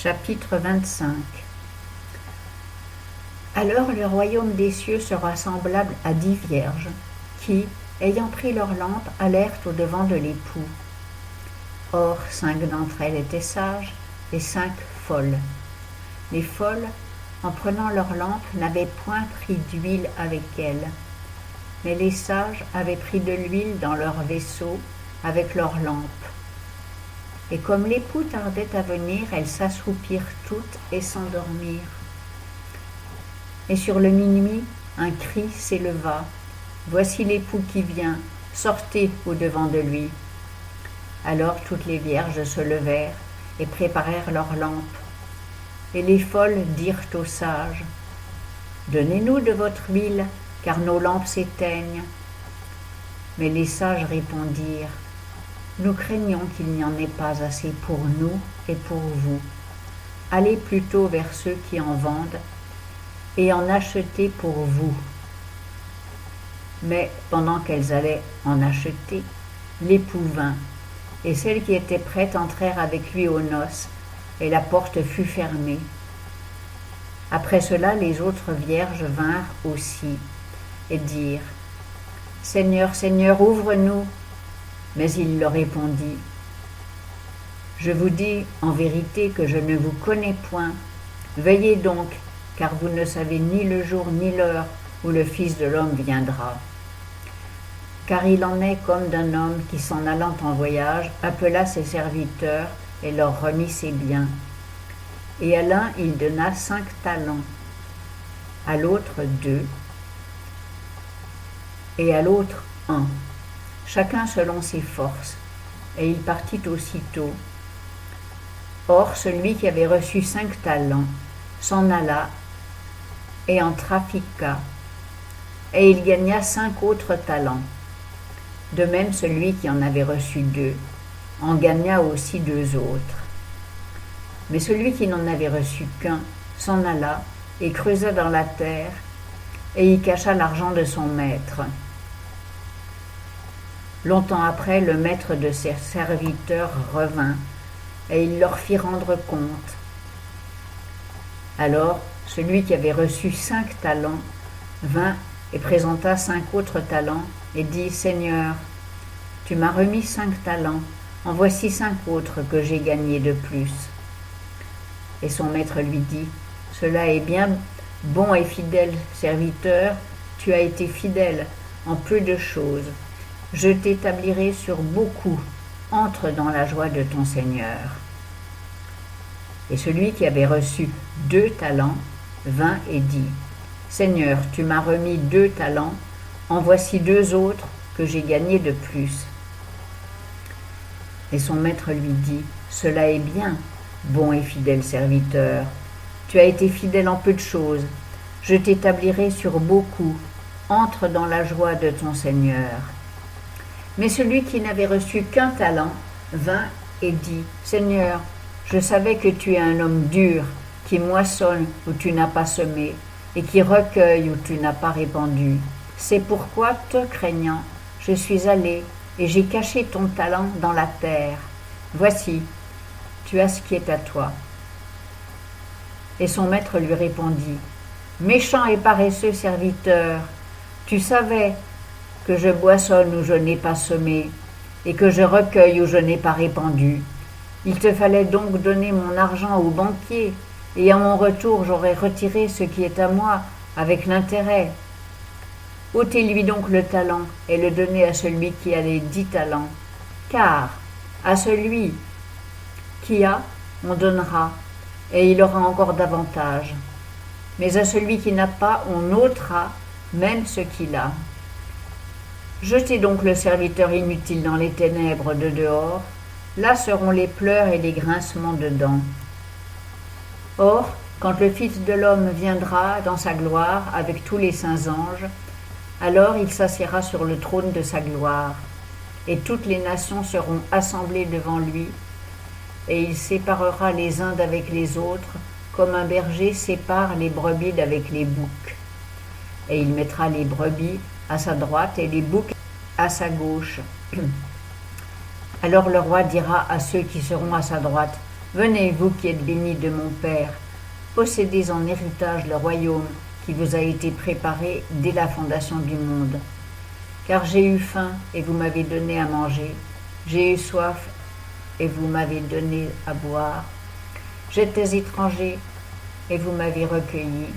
Chapitre 25. Alors le royaume des cieux sera semblable à 10 vierges, qui, ayant pris leurs lampes, allèrent au-devant de l'époux. Or 5 d'entre elles étaient sages, et 5 folles. Les folles, en prenant leurs lampes, n'avaient point pris d'huile avec elles, mais les sages avaient pris de l'huile dans leurs vaisseaux avec leurs lampes. Et comme l'époux tardait à venir, elles s'assoupirent toutes et s'endormirent. Et sur le minuit, un cri s'éleva. Voici l'époux qui vient, sortez au-devant de lui. Alors toutes les vierges se levèrent et préparèrent leurs lampes. Et les folles dirent aux sages, donnez-nous de votre huile, car nos lampes s'éteignent. Mais les sages répondirent, nous craignons qu'il n'y en ait pas assez pour nous et pour vous. Allez plutôt vers ceux qui en vendent et en achetez pour vous. Mais pendant qu'elles allaient en acheter, l'époux vint, et celles qui étaient prêtes entrèrent avec lui aux noces, et la porte fut fermée. Après cela, les autres vierges vinrent aussi, et dirent, Seigneur, Seigneur, ouvre-nous. Mais il leur répondit, je vous dis en vérité que je ne vous connais point. Veillez donc, car vous ne savez ni le jour ni l'heure où le Fils de l'homme viendra. Car il en est comme d'un homme qui, s'en allant en voyage, appela ses serviteurs et leur remit ses biens. Et à l'un il donna 5 talents, à l'autre 2, et à l'autre 1, chacun selon ses forces, et il partit aussitôt. Or celui qui avait reçu 5 talents s'en alla et en trafiqua, et il gagna 5 autres talents. De même celui qui en avait reçu 2 en gagna aussi 2 autres. Mais celui qui n'en avait reçu qu'un s'en alla et creusa dans la terre, et y cacha l'argent de son maître. Longtemps après, le maître de ses serviteurs revint, et il leur fit rendre compte. Alors, celui qui avait reçu 5 talents vint et présenta 5 autres talents, et dit, Seigneur, tu m'as remis 5 talents, en voici 5 autres que j'ai gagnés de plus. Et son maître lui dit, cela est bien, bon et fidèle serviteur, tu as été fidèle en peu de choses. Je t'établirai sur beaucoup, entre dans la joie de ton Seigneur. Et celui qui avait reçu 2 talents vint et dit, Seigneur, tu m'as remis 2 talents, en voici 2 autres que j'ai gagnés de plus. Et son maître lui dit, cela est bien, bon et fidèle serviteur, tu as été fidèle en peu de choses, je t'établirai sur beaucoup, entre dans la joie de ton Seigneur. Mais celui qui n'avait reçu qu'un talent vint et dit, Seigneur, je savais que tu es un homme dur, qui moissonne où tu n'as pas semé, et qui recueille où tu n'as pas répandu. C'est pourquoi, te craignant, je suis allé, et j'ai caché ton talent dans la terre. Voici, tu as ce qui est à toi. Et son maître lui répondit, méchant et paresseux serviteur, tu savais que je boissonne où je n'ai pas semé, et que je recueille où je n'ai pas répandu. Il te fallait donc donner mon argent au banquier, et à mon retour j'aurais retiré ce qui est à moi, avec l'intérêt. ôtez-lui donc le talent, et le donnez à celui qui a les 10 talents, car à celui qui a, on donnera, et il aura encore davantage. Mais à celui qui n'a pas, on ôtera même ce qu'il a. Jetez donc le serviteur inutile dans les ténèbres de dehors, là seront les pleurs et les grincements de dents. Or, quand le Fils de l'homme viendra dans sa gloire avec tous les saints anges, alors il s'assiera sur le trône de sa gloire, et toutes les nations seront assemblées devant lui, et il séparera les uns d'avec les autres, comme un berger sépare les brebis d'avec les boucs. Et il mettra les brebis à sa droite et les boucs à sa gauche. Alors le roi dira à ceux qui seront à sa droite, Venez, vous qui êtes bénis de mon Père, possédez en héritage le royaume qui vous a été préparé dès la fondation du monde. Car j'ai eu faim et vous m'avez donné à manger, j'ai eu soif et vous m'avez donné à boire. J'étais étranger et vous m'avez recueilli,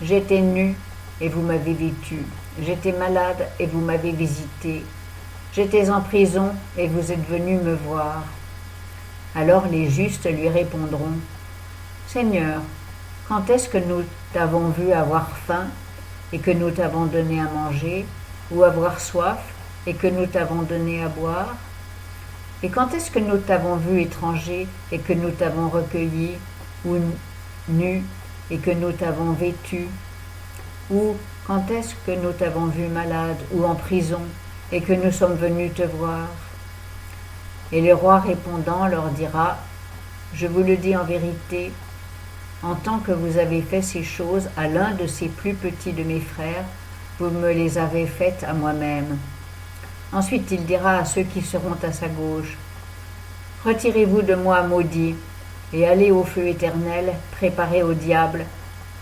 j'étais nu et vous m'avez vêtu, j'étais malade et vous m'avez visité, j'étais en prison et vous êtes venus me voir. Alors les justes lui répondront, Seigneur, quand est-ce que nous t'avons vu avoir faim et que nous t'avons donné à manger, ou avoir soif et que nous t'avons donné à boire? Et quand est-ce que nous t'avons vu étranger et que nous t'avons recueilli, ou nu et que nous t'avons vêtu? Ou quand est-ce que nous t'avons vu malade ou en prison et que nous sommes venus te voir? Et le roi répondant leur dira, je vous le dis en vérité, en tant que vous avez fait ces choses à l'un de ces plus petits de mes frères, vous me les avez faites à moi-même. Ensuite il dira à ceux qui seront à sa gauche, retirez-vous de moi, maudits, et allez au feu éternel, préparé au diable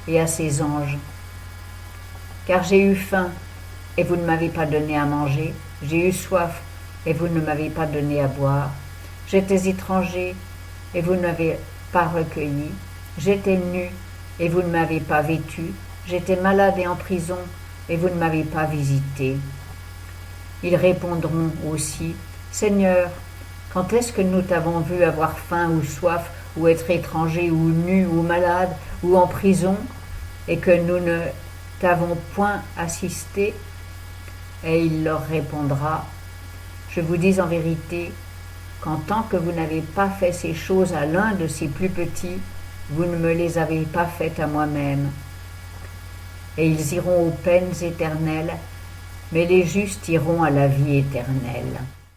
et à ses anges. Car j'ai eu faim, et vous ne m'avez pas donné à manger, j'ai eu soif, et vous ne m'avez pas donné à boire. J'étais étranger, et vous ne m'avez pas recueilli. J'étais nu, et vous ne m'avez pas vêtu. J'étais malade et en prison, et vous ne m'avez pas visité. Ils répondront aussi, Seigneur, quand est-ce que nous t'avons vu avoir faim ou soif, ou être étranger, ou nu, ou malade, ou en prison, et que nous ne t'avons point assisté? Et il leur répondra, je vous dis en vérité, qu'en tant que vous n'avez pas fait ces choses à l'un de ces plus petits, vous ne me les avez pas faites à moi-même. Et ils iront aux peines éternelles, mais les justes iront à la vie éternelle.